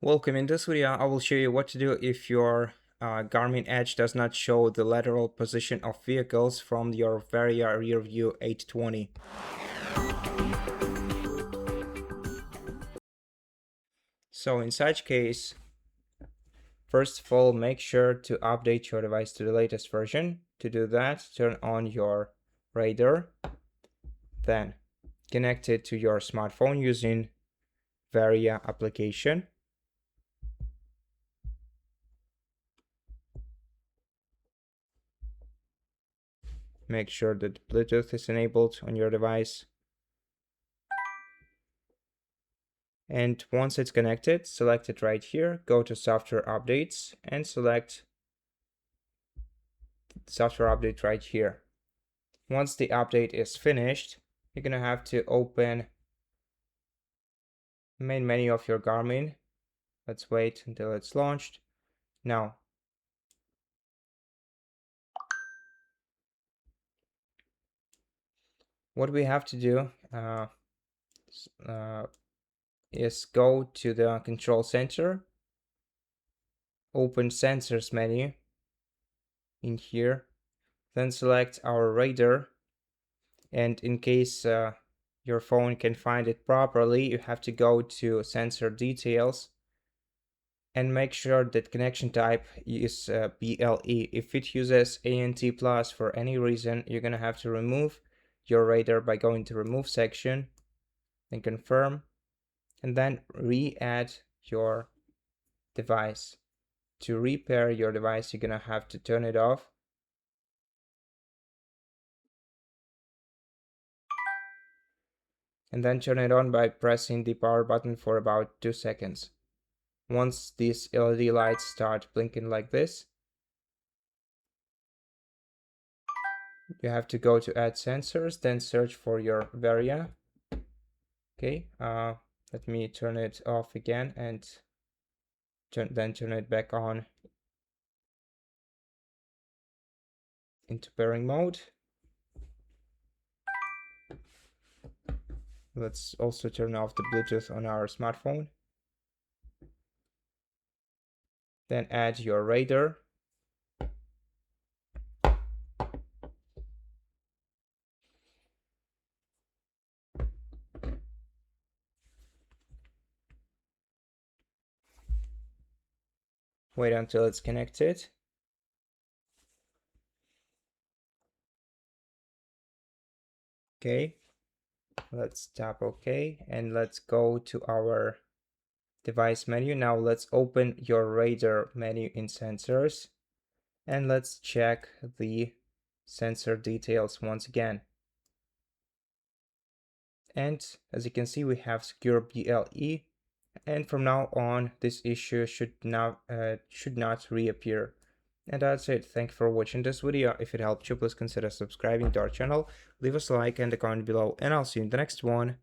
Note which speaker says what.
Speaker 1: Welcome. In this video, I will show you what to do if your Garmin Edge does not show the lateral position of vehicles from your Varia RearVue 820. So in such case, first of all, make sure to update your device to the latest version. To do that, turn on your radar, then connect it to your smartphone using Varia application. Make sure that Bluetooth is enabled on your device. And once it's connected, select it right here, go to software updates and select software update right here. Once the update is finished, you're gonna have to open main menu of your Garmin. Let's wait until it's launched. Now, what we have to do is go to the control center, open sensors menu in here, then select our radar, and in case your phone can find it properly, you have to go to sensor details and make sure that connection type is BLE. If it uses ANT+ for any reason, you're gonna have to remove your radar by going to remove section and confirm, and then re-add your device. To repair your device, you're gonna have to turn it off. And then turn it on by pressing the power button for about 2 seconds. Once these LED lights start blinking like this, you have to go to add sensors, then search for your Varia. Okay, let me turn it off again and then turn it back on into pairing mode. Let's also turn off the Bluetooth on our smartphone. Then add your radar. Wait until it's connected. Okay, let's tap OK and let's go to our device menu. Now let's open your radar menu in sensors and let's check the sensor details once again. And as you can see, we have Secure BLE, and from now on this issue should not reappear. And that's it. Thank you for watching this video. If it helped you, please consider subscribing to our channel, leave us a like and a comment below, and I'll see you in the next one.